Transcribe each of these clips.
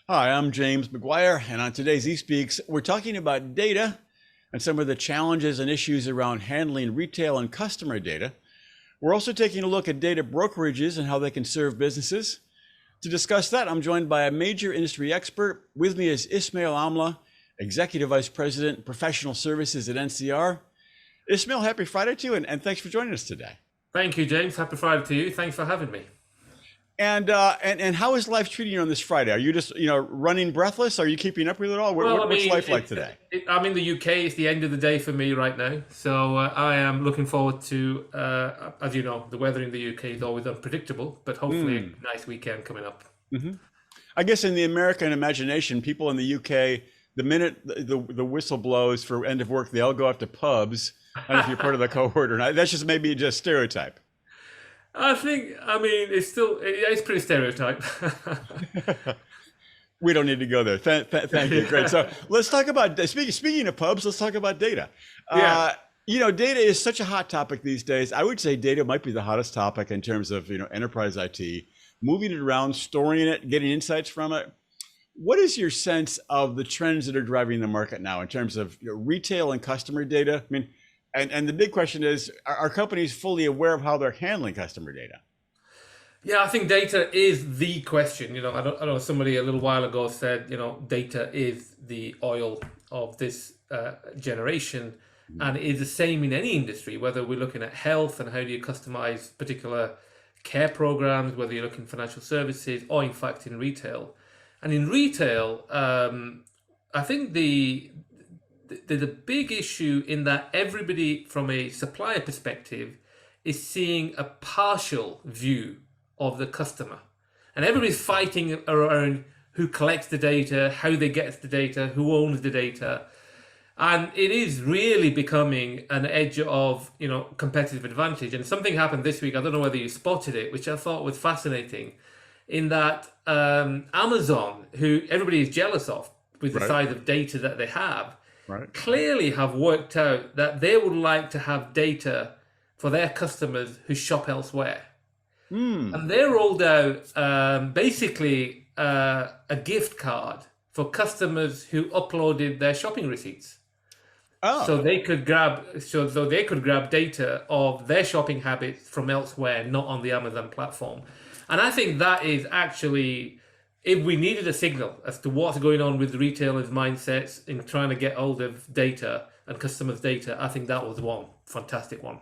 Hi, I'm James McGuire, and on today's eSpeaks, we're talking about data and some of the challenges and issues around handling retail and customer data. We're also taking a look at data brokerages and how they can serve businesses. To discuss that, I'm joined by a major industry expert. With me is Ismail Amla, Executive Vice President, Professional Services at NCR. Ismail, happy Friday to you, and thanks for joining us today. Thank you, James. Happy Friday to you. Thanks for having me. And how is life treating you on this Friday? Are you just running breathless? Are you keeping up with it all? What's life like today? I'm in the UK. It's the end of the day for me right now, so I am looking forward to. As you know, the weather in the UK is always unpredictable, but hopefully a nice weekend coming up. Mm-hmm. I guess in the American imagination, people in the UK, the minute the whistle blows for end of work, they all go out to pubs. I don't know if you're part of the cohort or not. That's just maybe just stereotype. It's pretty stereotyped. We don't need to go there. Thank you. Great. So let's talk about, speaking of pubs, let's talk about data. Yeah. Data is such a hot topic these days. I would say data might be the hottest topic in terms of, enterprise IT, moving it around, storing it, getting insights from it. What is your sense of the trends that are driving the market now in terms of retail and customer data? I mean, and the big question is, are companies fully aware of how they're handling customer data? Yeah, I think data is the question. I don't know, somebody a little while ago said, data is the oil of this generation. And it is the same in any industry, whether we're looking at health and how do you customize particular care programs, whether you're looking at financial services or in fact in retail. And in retail, I think there's a big issue in that everybody from a supplier perspective is seeing a partial view of the customer. And everybody's fighting around who collects the data, how they get the data, who owns the data. And it is really becoming an edge of, competitive advantage. And something happened this week, I don't know whether you spotted it, which I thought was fascinating, in that Amazon, who everybody is jealous of with the size of data that they have, clearly have worked out that they would like to have data for their customers who shop elsewhere. And they rolled out basically a gift card for customers who uploaded their shopping receipts. Oh. So they could grab data of their shopping habits from elsewhere, not on the Amazon platform. And I think that is actually, if we needed a signal as to what's going on with the retailers' mindsets in trying to get hold of data and customers' data, I think that was one fantastic one.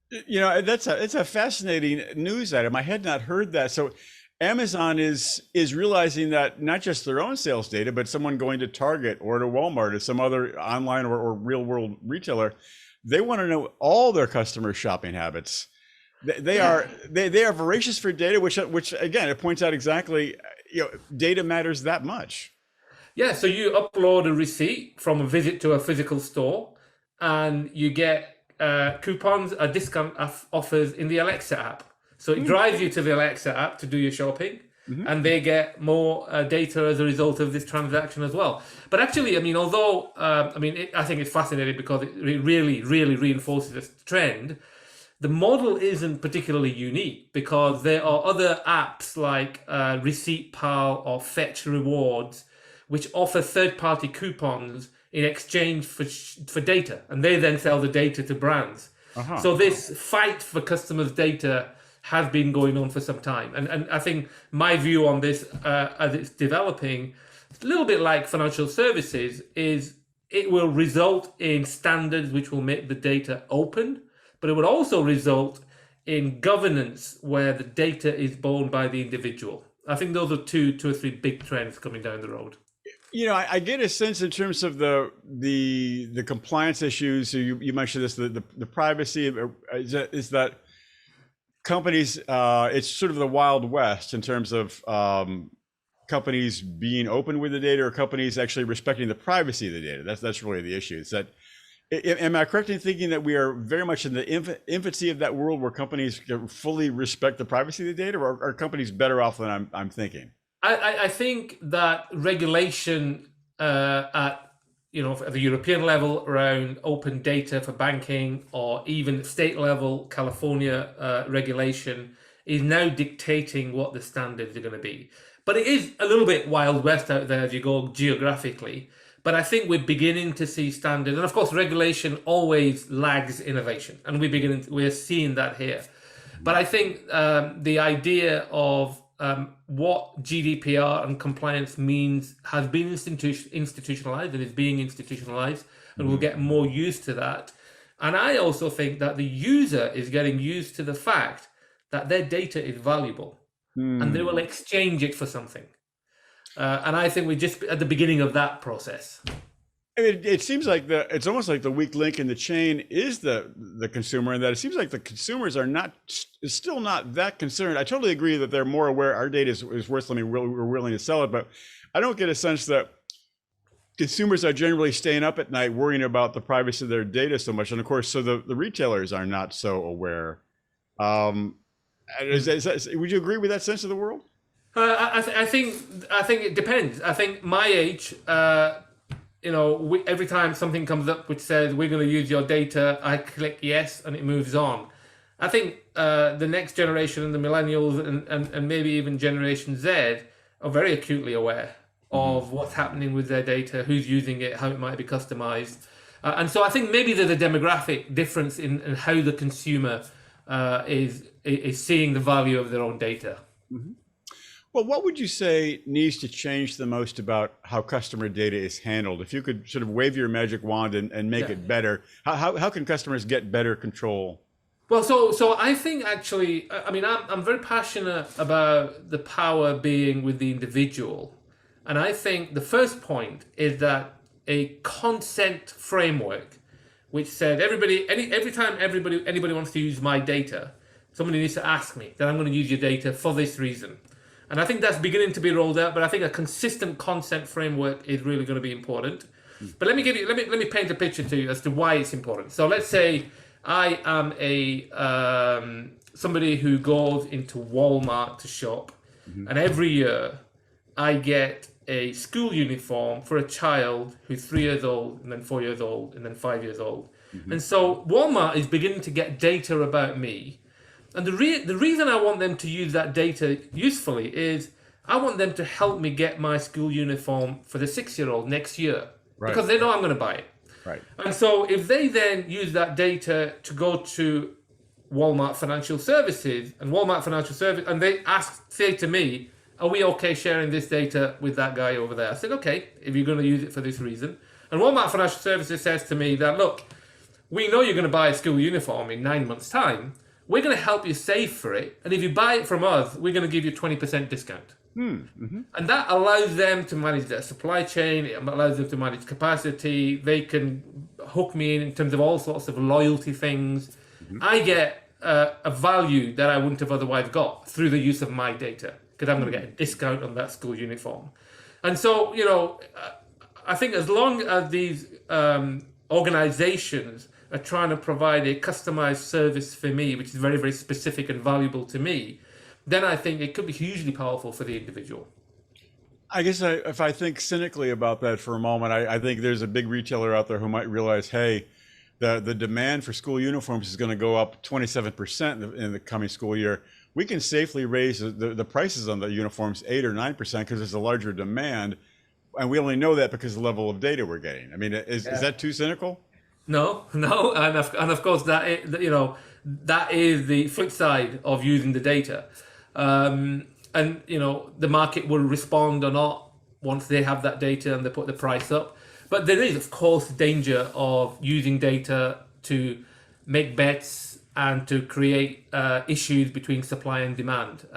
It's a fascinating news item. I had not heard that. So Amazon is realizing that not just their own sales data, but someone going to Target or to Walmart or some other online or real world retailer, they want to know all their customer shopping habits. They are voracious for data, which again, it points out exactly, data matters that much. Yeah, so you upload a receipt from a visit to a physical store and you get coupons, discount offers in the Alexa app. So it drives you to the Alexa app to do your shopping, and they get more data as a result of this transaction as well. But actually, although I think it's fascinating because it really, really reinforces this trend. The model isn't particularly unique because there are other apps like Receipt Pal or Fetch Rewards, which offer third-party coupons in exchange for data, and they then sell the data to brands. So this fight for customers' data has been going on for some time. And I think my view on this as it's developing, a little bit like financial services, is it will result in standards which will make the data open, but it will also result in governance where the data is borne by the individual. I think those are two or three big trends coming down the road. I get a sense in terms of the compliance issues. So you mentioned this, the privacy is that companies, it's sort of the Wild West in terms of companies being open with the data or companies actually respecting the privacy of the data. That's really the issue. Is that, am I correct in thinking that we are very much in the infancy of that world where companies fully respect the privacy of the data, or are companies better off than I'm thinking? I think that regulation at the European level around open data for banking, or even state level California regulation, is now dictating what the standards are going to be. But it is a little bit Wild West out there as you go geographically. But I think we're beginning to see standards, and of course, regulation always lags innovation, and we're seeing that here. But I think the idea of what GDPR and compliance means has been institutionalized and is being institutionalized, and we'll get more used to that. And I also think that the user is getting used to the fact that their data is valuable, and they will exchange it for something. And I think we're just at the beginning of that process. It seems like it's almost like the weak link in the chain is the consumer, and that it seems like the consumers are still not that concerned. I totally agree that they're more aware our data is worth something, we're willing to sell it, but I don't get a sense that consumers are generally staying up at night worrying about the privacy of their data so much. And of course, so the retailers are not so aware. Would you agree with that sense of the world? I think it depends. I think my age, every time something comes up which says we're going to use your data, I click yes and it moves on. I think the next generation and the millennials and maybe even Generation Z are very acutely aware of what's happening with their data, who's using it, how it might be customized. And so I think maybe there's a demographic difference in how the consumer is seeing the value of their own data. Mm-hmm. Well, what would you say needs to change the most about how customer data is handled? If you could sort of wave your magic wand and make it better, how can customers get better control? Well, so I think actually, I mean, I'm very passionate about the power being with the individual. And I think the first point is that a consent framework, which said every time anybody wants to use my data, somebody needs to ask me that I'm going to use your data for this reason. And I think that's beginning to be rolled out, but I think a consistent consent framework is really going to be important. But let me paint a picture to you as to why it's important. So let's say I am somebody who goes into Walmart to shop, and every year I get a school uniform for a child who's 3 years old, and then 4 years old, and then 5 years old. And so Walmart is beginning to get data about me. And the reason I want them to use that data usefully is I want them to help me get my school uniform for the 6-year-old next year, because they know I'm going to buy it. Right. And so if they then use that data to go to Walmart Financial Services and they say to me, are we okay sharing this data with that guy over there? I said, okay, if you're going to use it for this reason. And Walmart Financial Services says to me that, look, we know you're going to buy a school uniform in 9 months' time. We're going to help you save for it. And if you buy it from us, we're going to give you 20% discount. And that allows them to manage their supply chain. It allows them to manage capacity. They can hook me in terms of all sorts of loyalty things. I get a value that I wouldn't have otherwise got through the use of my data, because I'm going to get a discount on that school uniform. And so, I think as long as these organizations are trying to provide a customized service for me, which is very, very specific and valuable to me, then I think it could be hugely powerful for the individual. I guess if I think cynically about that for a moment, I think there's a big retailer out there who might realize, hey, the demand for school uniforms is going to go up 27% in the coming school year. We can safely raise the prices on the uniforms 8 or 9% because there's a larger demand. And we only know that because of the level of data we're getting. I mean, is that too cynical? No, and of course that is the flip side of using the data, and the market will respond or not once they have that data and they put the price up. But there is, of course, danger of using data to make bets and to create issues between supply and demand.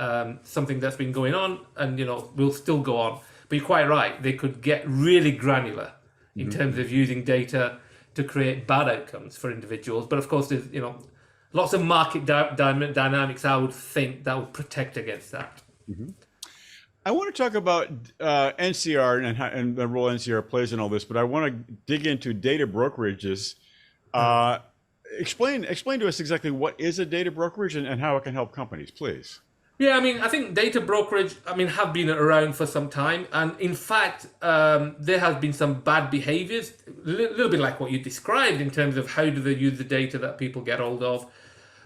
Something that's been going on and will still go on. But you're quite right; they could get really granular in terms of using data to create bad outcomes for individuals. But of course, there's lots of market dynamics I would think that would protect against that. I want to talk about NCR and the role NCR plays in all this, but I want to dig into data brokerages. Explain to us exactly what is a data brokerage and how it can help companies, please. Yeah, I think data brokerage, have been around for some time. And in fact, there has been some bad behaviors, a little bit like what you described in terms of how do they use the data that people get hold of.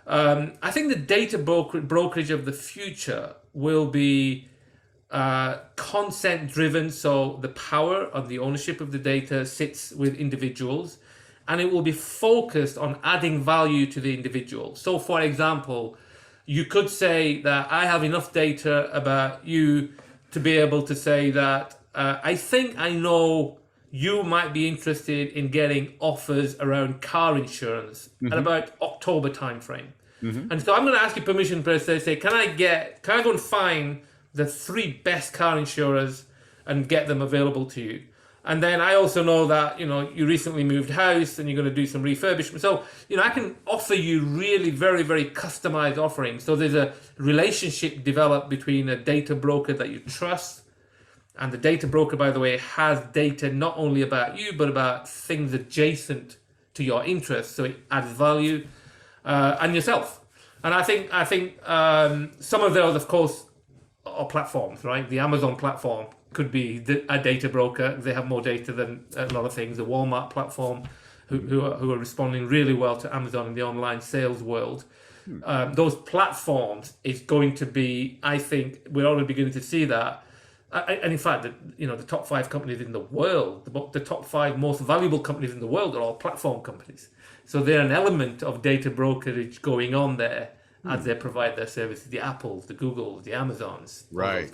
I think the data brokerage of the future will be consent driven, so the power of the ownership of the data sits with individuals, and it will be focused on adding value to the individual. So for example, you could say that I have enough data about you to be able to say that I think I know you might be interested in getting offers around car insurance at about October timeframe. And so I'm going to ask you permission to say, can I go and find the 3 best car insurers and get them available to you? And then I also know that, you recently moved house and you're going to do some refurbishment. So, I can offer you really very, very customized offerings. So there's a relationship developed between a data broker that you trust. And the data broker, by the way, has data not only about you, but about things adjacent to your interests. So it adds value. And yourself. And I think some of those, of course, are platforms, right? The Amazon platform could be a data broker. They have more data than a lot of things. The Walmart platform, who are responding really well to Amazon in the online sales world. Those platforms is going to be, I think, we're already beginning to see that. And in fact, the top 5 companies in the world, the top 5 most valuable companies in the world are all platform companies. So they're an element of data brokerage going on there as they provide their services, the Apples, the Googles, the Amazons. Right.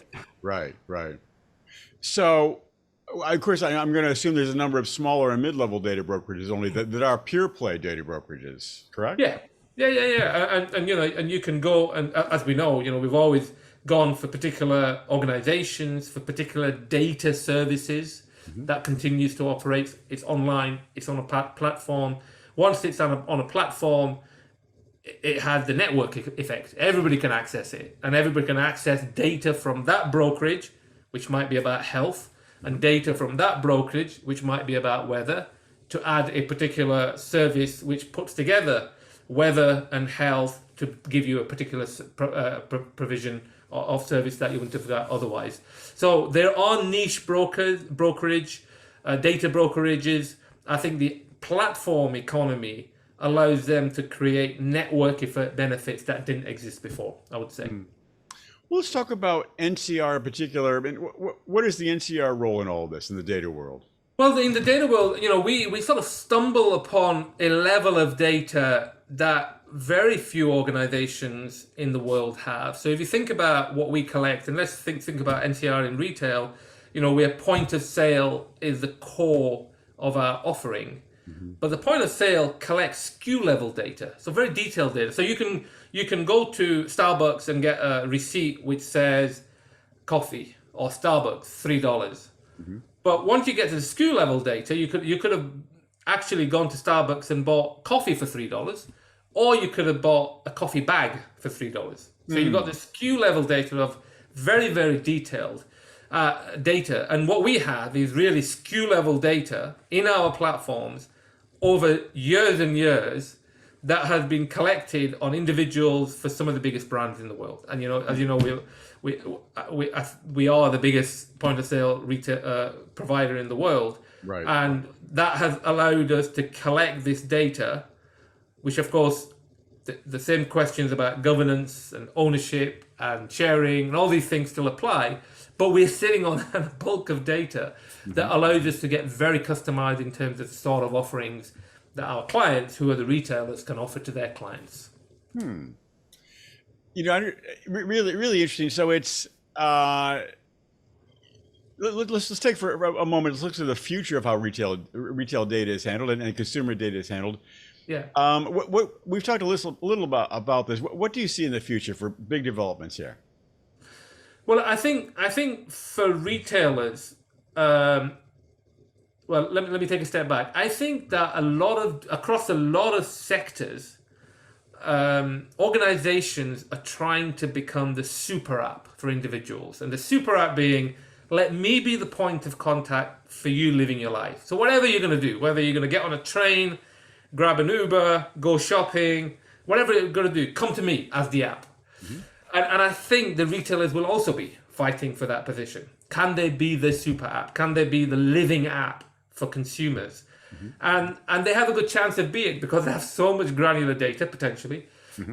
So, of course, I'm going to assume there's a number of smaller and mid-level data brokerages only that are pure play data brokerages, correct? Yeah. And you can go, and as we know, we've always gone for particular organizations, for particular data services that continues to operate. It's online, it's on a platform. Once it's on a platform, it has the network effect. Everybody can access it, and everybody can access data from that brokerage, which might be about health, and data from that brokerage, which might be about weather, to add a particular service which puts together weather and health to give you a particular provision of service that you wouldn't have got otherwise. So there are niche brokerage, data brokerages. I think the platform economy allows them to create network benefits that didn't exist before, I would say. Well, let's talk about NCR in particular. I mean, what is the NCR role in all of this in the data world? Well, in the data world, we sort of stumble upon a level of data that very few organizations in the world have. So if you think about what we collect, and let's think about NCR in retail, where point of sale is the core of our offering. But the point of sale collects SKU level data, so very detailed data. So you can go to Starbucks and get a receipt which says coffee or Starbucks $3. But once you get to the SKU level data, you could have actually gone to Starbucks and bought coffee for $3, or you could have bought a coffee bag for $3. So you've got the SKU level data of very, very detailed data. And what we have is really SKU level data in our platforms over years and years that has been collected on individuals for some of the biggest brands in the world. And as you know, we are the biggest point of sale retail provider in the world. Right. And that has allowed us to collect this data, which of course the same questions about governance and ownership and sharing and all these things still apply. But we're sitting on a bulk of data that allows us to get very customized in terms of the sort of offerings that our clients, who are the retailers, can offer to their clients. Really, really interesting. So it's let's take for a moment. Let's look to the future of how retail data is handled and consumer data is handled. Yeah. What we've talked a little about this. What do you see in the future for big developments here? Well, I think for retailers, well, let me take a step back. I think that across a lot of sectors, organizations are trying to become the super app for individuals, and the super app being, let me be the point of contact for you living your life. So whatever you're going to do, whether you're going to get on a train, grab an Uber, go shopping, whatever you're going to do, come to me as the app. And I think the retailers will also be fighting for that position. Can they be the super app? Can they be the living app for consumers? And they have a good chance of being, because they have so much granular data potentially.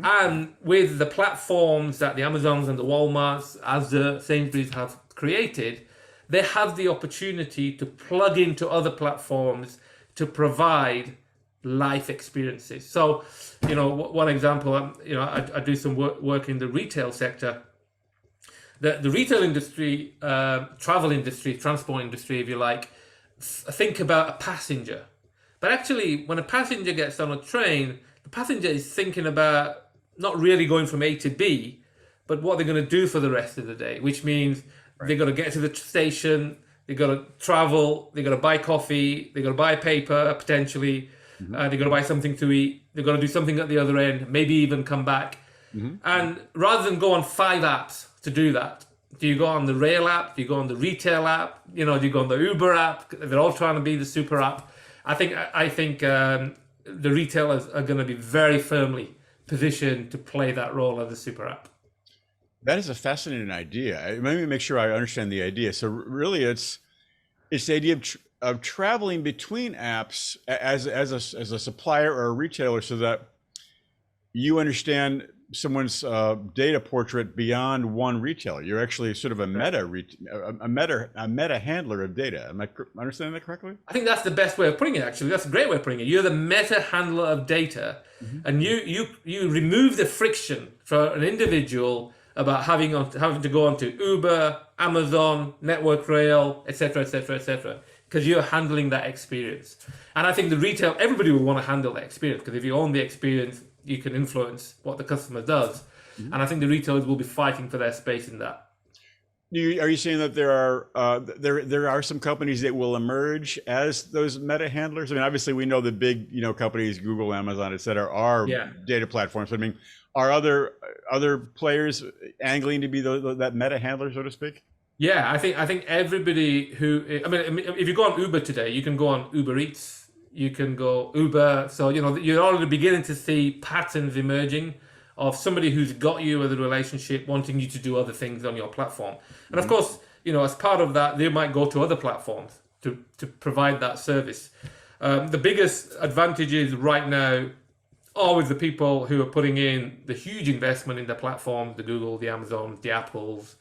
And with the platforms that the Amazons and the Walmarts, as the Sainsbury's have created, they have the opportunity to plug into other platforms to provide life experiences. So, one example, I do some work in the retail sector. The retail industry, travel industry, transport industry, if you like, think about a passenger. But actually, when a passenger gets on a train, the passenger is thinking about not really going from A to B, but what they're going to do for the rest of the day, which means they've got to get to the station, they've got to travel, they've got to buy coffee, they've got to buy paper, potentially, they've got to buy something to eat, they've got to do something at the other end, maybe even come back. And rather than go on 5 apps to do that, do you go on the rail app? Do you go on the retail app? Do you go on the Uber app? They're all trying to be the super app. I think the retailers are going to be very firmly positioned to play that role as a super app. That is a fascinating idea. Let me make sure I understand the idea. So really, it's the idea of traveling between apps as a supplier or a retailer, so that you understand someone's data portrait beyond one retailer. You're actually sort of a meta handler of data. Am I understanding that correctly? I think that's the best way of putting it. Actually, that's a great way of putting it. You're the meta handler of data, and you remove the friction for an individual about having to go onto Uber, Amazon, Network Rail, etc., because you're handling that experience. And I think the retail, everybody will want to handle that experience, because if you own the experience, you can influence what the customer does. And I think the retailers will be fighting for their space in that. Are you saying that there are some companies that will emerge as those meta handlers? I mean, obviously we know the big companies, Google, Amazon, et cetera, are data platforms. But I mean, are other players angling to be that meta handler, so to speak? Yeah, I think everybody if you go on Uber today, you can go on Uber Eats, you can go Uber. So, you're already beginning to see patterns emerging of somebody who's got you with a relationship wanting you to do other things on your platform. And of course, as part of that, they might go to other platforms to provide that service. The biggest advantages right now are with the people who are putting in the huge investment in the platform, the Google, the Amazon, the Apples.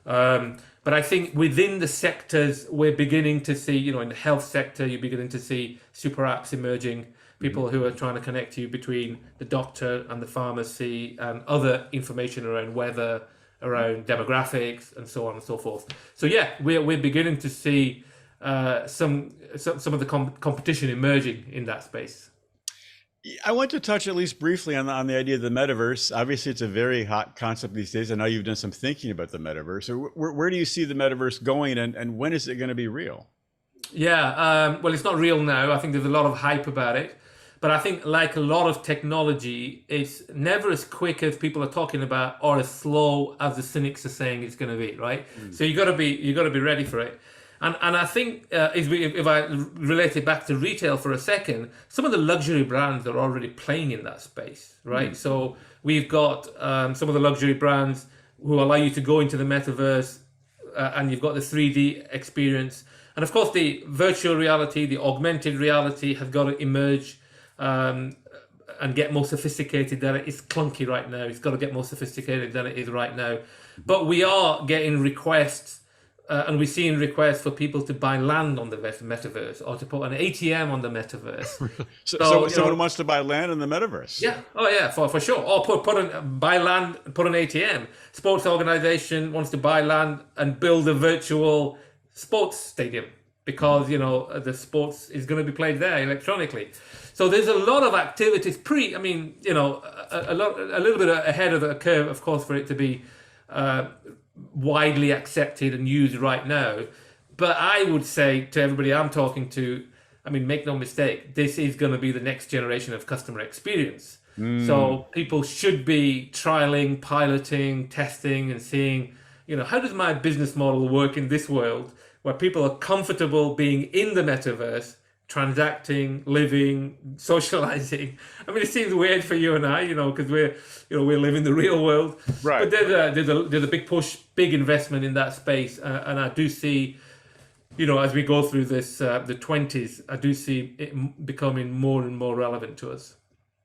But I think within the sectors, we're beginning to see, in the health sector, you're beginning to see super apps emerging, people who are trying to connect you between the doctor and the pharmacy and other information around weather, around demographics, and so on and so forth. So yeah, we're beginning to see some of the competition emerging in that space. I want to touch at least briefly on the idea of the metaverse. Obviously, it's a very hot concept these days. I know you've done some thinking about the metaverse. So where do you see the metaverse going, and when is it going to be real? Yeah, well, it's not real now. I think there's a lot of hype about it. But I think, like a lot of technology, it's never as quick as people are talking about, or as slow as the cynics are saying it's going to be, right? So you got to be ready for it. And I think if I relate it back to retail for a second, some of the luxury brands are already playing in that space, right? So we've got some of the luxury brands who allow you to go into the metaverse, and you've got the 3D experience. And of course, the virtual reality, the augmented reality has got to emerge and get more sophisticated than it is. Clunky right now. It's got to get more sophisticated than it is right now. But we are getting requests. And we're seeing requests for people to buy land on the metaverse, or to put an ATM on the metaverse. So someone wants to buy land in the metaverse? Yeah, for sure. Or buy land, put an ATM. Sports organization wants to buy land and build a virtual sports stadium, because the sports is going to be played there electronically. So there's a lot of activities. A little bit ahead of the curve, of course, for it to be widely accepted and used right now. But I would say to everybody I'm talking to, make no mistake, this is going to be the next generation of customer experience. So people should be trialing, piloting, testing, and seeing, how does my business model work in this world where people are comfortable being in the metaverse, transacting, living, socializing. It seems weird for you and I, because we live in the real world. Right. But there's a big push, big investment in that space, and I do see, as we go through this the 20s, I do see it becoming more and more relevant to us.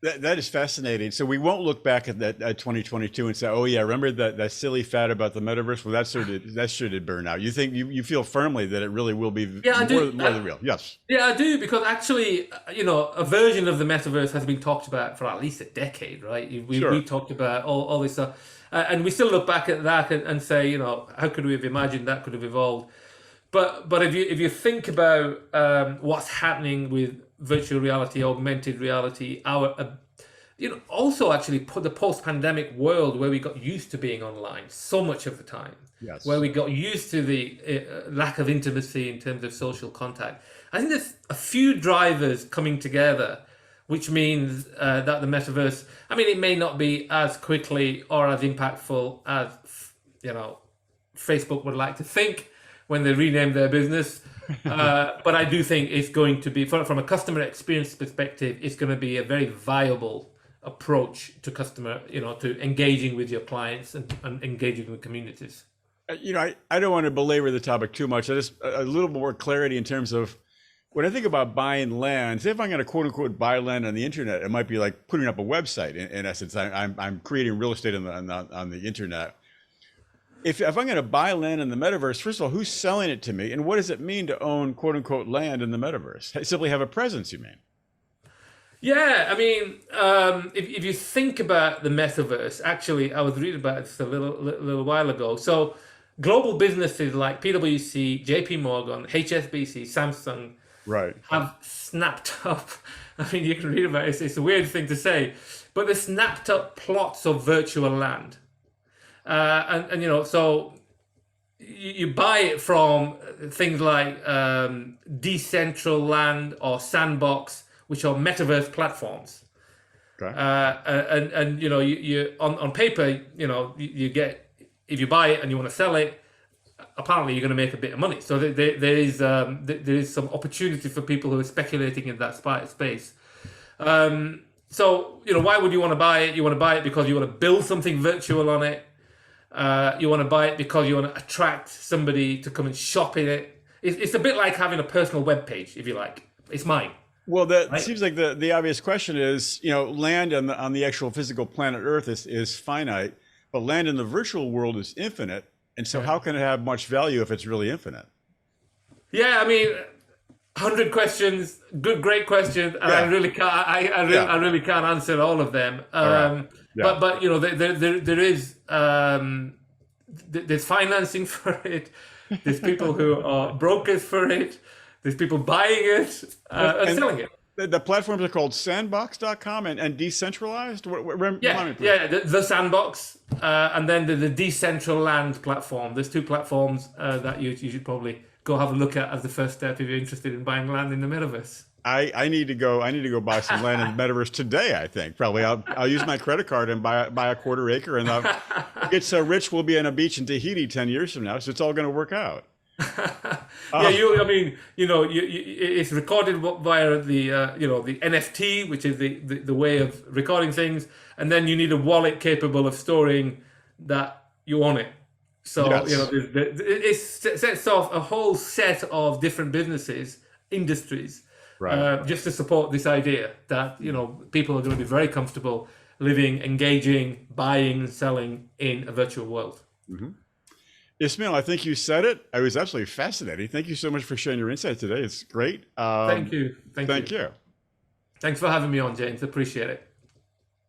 That is fascinating. So we won't look back at that at 2022 and say, "Oh yeah, remember that silly fad about the metaverse?" Well, that sure did burn out. You think you feel firmly that it really will be Yeah, I do. more than real? Yes. Yeah, I do, because actually, a version of the metaverse has been talked about for at least a decade, right? Sure. We talked about all this stuff, and we still look back at that and say, how could we have imagined that could have evolved? But if you think about what's happening with virtual reality, augmented reality, also actually put the post-pandemic world where we got used to being online so much of the time, Yes. where we got used to the lack of intimacy in terms of social contact. I think there's a few drivers coming together, which means that the metaverse, it may not be as quickly or as impactful as, Facebook would like to think when they rename their business. But I do think it's going to be, from a customer experience perspective, it's going to be a very viable approach to to engaging with your clients and engaging with communities. I don't want to belabor the topic too much. I just a little more clarity in terms of when I think about buying land. Say if I'm going to quote unquote buy land on the internet, it might be like putting up a website. In essence, I'm creating real estate on the internet. If I'm going to buy land in the metaverse, first of all, who's selling it to me, and what does it mean to own quote unquote land in the metaverse? Simply have a presence, you mean? Yeah, if you think about the metaverse, actually, I was reading about this a little while ago. So, global businesses like PwC, JP Morgan, HSBC, Samsung, right, have snapped up. You can read about it. It's a weird thing to say, but they snapped up plots of virtual land, so you buy it from things like Decentraland or Sandbox, which are metaverse platforms. okay, you on paper, you get, if you buy it and you want to sell it, apparently you're going to make a bit of money. So there is some opportunity for people who are speculating in that space. Why would you want to buy it? You want to buy it because you want to build something virtual on it. You want to buy it because you want to attract somebody to come and shop in it. It's a bit like having a personal web page, if you like. It's mine. Well, that seems like the obvious question is, land on the actual physical planet Earth is finite, but land in the virtual world is infinite. And so how can it have much value if it's really infinite? Yeah, 100 questions, great questions. And I really can't, I really can't answer all of them. Right. Yeah. But there is, there's financing for it. There's people who are brokers for it. There's people buying it and selling it. The platforms are called Sandbox.com and Decentralized? The Sandbox and then the Decentraland platform. There's two platforms that you should probably go have a look at as the first step if you're interested in buying land in the metaverse. I need to go buy some land in the metaverse today, I think. Probably I'll use my credit card and buy a quarter acre, and I'll get so rich we'll be on a beach in Tahiti 10 years from now, so it's all going to work out. It's recorded via the the NFT, which is the way of recording things, and then you need a wallet capable of storing that you own it. So yes. It sets off a whole set of different businesses, industries, right. Just to support this idea that people are going to be very comfortable living, engaging, buying, selling in a virtual world. Mm-hmm. Ismail, I think you said it. It was absolutely fascinating. Thank you so much for sharing your insight today. It's great. Thank you. Thank you. Thanks for having me on, James. Appreciate it.